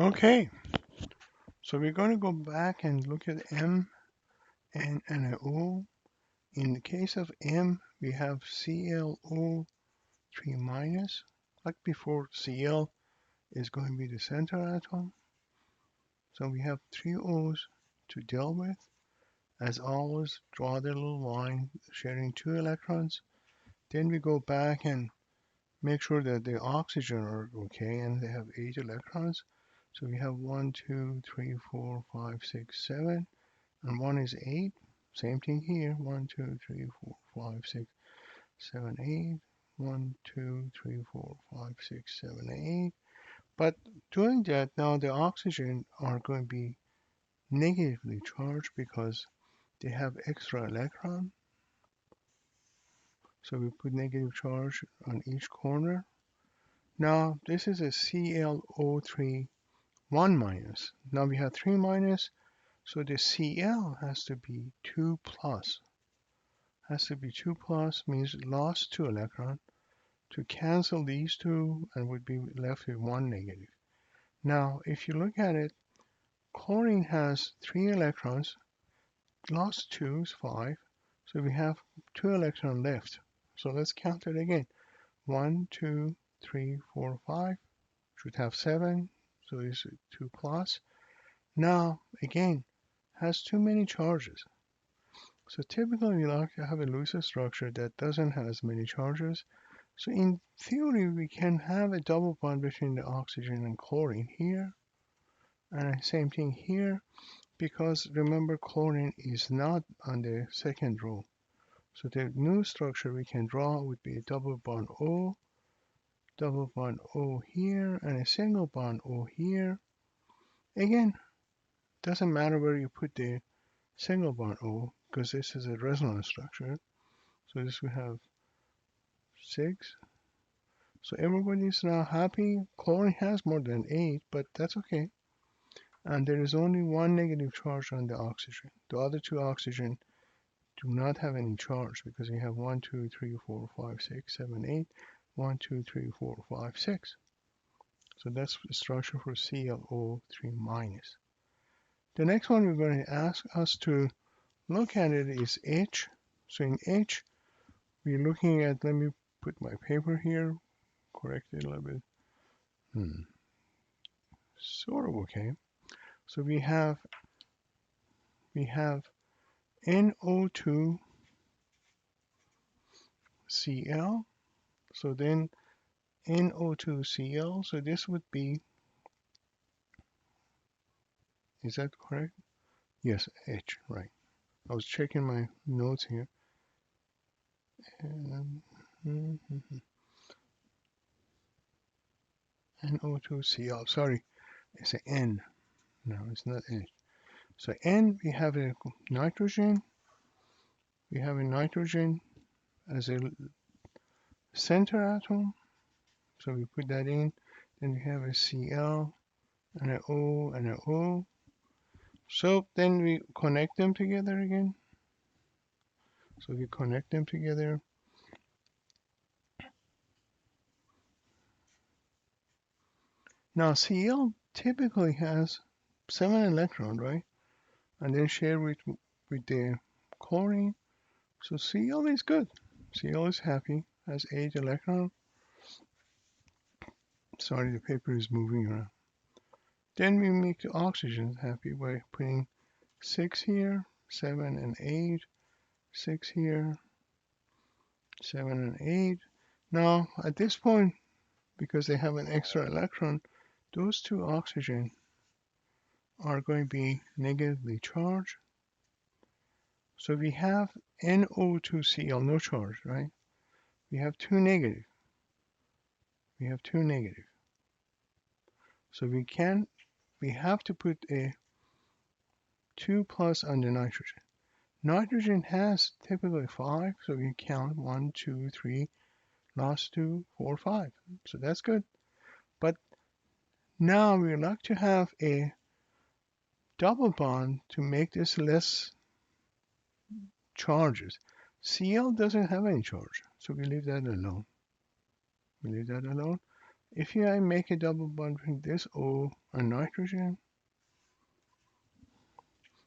Okay, so we're going to go back and look at M and NO. In the case of M, we have ClO3 minus. Like before, Cl is going to be the center atom. So we have three O's to deal with. As always, draw the little line sharing two electrons. Then we go back and make sure that the oxygen are okay and they have 8 electrons. So we have 1, 2, 3, 4, 5, 6, 7, and 1 is 8. Same thing here, 1, 2, 3, 4, 5, 6, 7, 8. 1, 2, 3, 4, 5, 6, 7, 8. But doing that, now the oxygen are going to be negatively charged because they have extra electron. So we put negative charge on each corner. Now this is a ClO3 1 minus. Now we have 3 minus, so the Cl has to be 2 plus. Has to be 2 plus means lost 2 electron. To cancel these two and would be left with 1 negative. Now if you look at it, chlorine has 3 electrons, lost 2 is 5, so we have 2 electrons left. So let's count it again. 1, 2, 3, 4, 5, should have 7, so this is 2 plus. Now, again, has too many charges. So typically we like to have a Lewis structure that doesn't have as many charges. So in theory, we can have a double bond between the oxygen and chlorine here. And same thing here, because remember chlorine is not on the second row. So the new structure we can draw would be a double bond O here, and a single bond O here. Again, doesn't matter where you put the single bond O, because this is a resonance structure. So this we have 6. So everybody's now happy. Chlorine has more than 8, but that's okay. And there is only 1 negative charge on the oxygen. The other 2 oxygen do not have any charge because we have 1, 2, 3, 4, 5, 6, 7, 8. 1, 2, 3, 4, 5, 6. So that's the structure for ClO3 minus. The next one we're going to ask us to look at it is H. So in H, we're looking at, let me put my paper here, correct it a little bit. Sort of okay. So we have NO2Cl. So then NO2Cl. So this would be, is that correct? Yes, H, right. I was checking my notes here. NO2Cl. Sorry, it's an N. No, it's not H. So N, we have a nitrogen. We have a nitrogen as a center atom. So we put that in. Then we have a Cl and an O and an O. So then we connect them together again. So we connect them together. Now Cl typically has 7 electrons, right? And then share with the chlorine. So Cl is good. Cl is happy, has 8 electrons. Sorry, the paper is moving around. Then we make the oxygen happy by putting 6 here, 7 and 8, 6 here, 7 and 8. Now, at this point, because they have an extra electron, those 2 oxygen are going to be negatively charged. So we have NO2Cl, no charge, right? We have 2 negative. We have 2 negative. So we have to put a 2 plus on the nitrogen. Nitrogen has typically 5, so we count 1, 2, 3, lost 2, 4, 5. So that's good. But now we would like to have a double bond to make this less charges. Cl doesn't have any charge, so we leave that alone. We leave that alone. If I make a double bond between this O and nitrogen,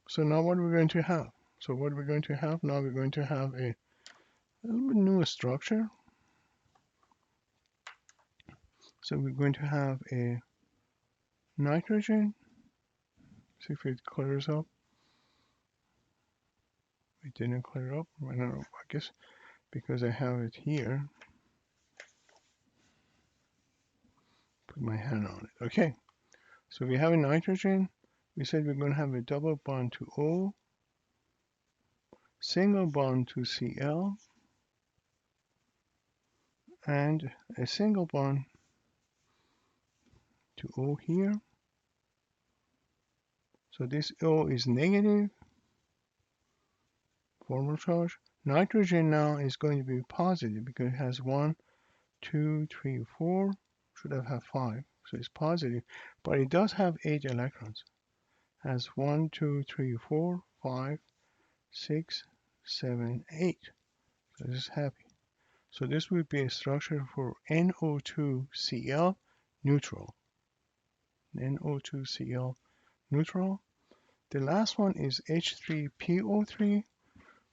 so now what we're going to have? So what we're going to have now, we're going to have a little bit new structure. So we're going to have a nitrogen. See if it clears up. It didn't clear up. I don't know. I guess because I have it here. Put my hand on it. Okay. So we have a nitrogen. We said we're going to have a double bond to O, single bond to Cl, and a single bond to O here. So this O is negative, formal charge. Nitrogen now is going to be positive because it has 1, 2, 3, 4. Should have had 5, so it's positive. But it does have 8 electrons. Has 1, 2, 3, 4, 5, 6, 7, 8. So this is happy. So this would be a structure for NO2Cl neutral. NO2Cl neutral. The last one is H3PO3.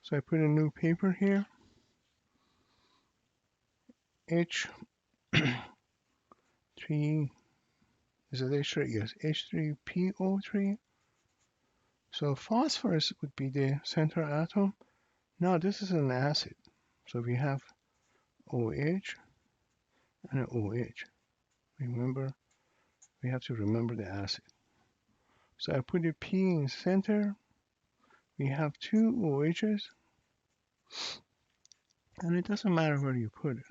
So I put a new paper here. H3, is it H3? Yes, H3PO3. So phosphorus would be the center atom. Now this is an acid. So we have OH and an OH. Remember, we have to remember the acid. So I put a P in center. We have 2 OHs. And it doesn't matter where you put it.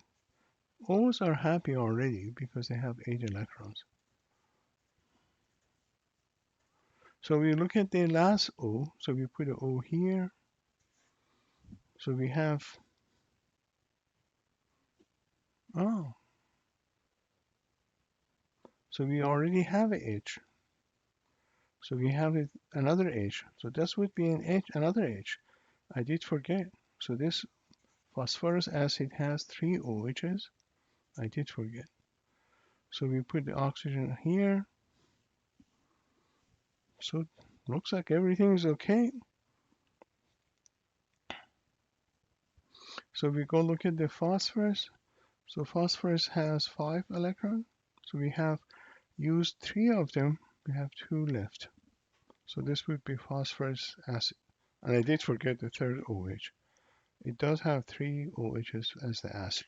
O's are happy already because they have 8 electrons. So we look at the last O. So we put an O here. So we have, oh, so we already have an H. So we have another H. So this would be an H, another H. I did forget. So this phosphorus acid has 3 OHs. I did forget. So we put the oxygen here. So looks like everything is okay. So we go look at the phosphorus. So phosphorus has 5 electrons. So we have used 3 of them. We have 2 left. So this would be phosphorus acid. And I did forget the third OH. It does have 3 OHs as the acid.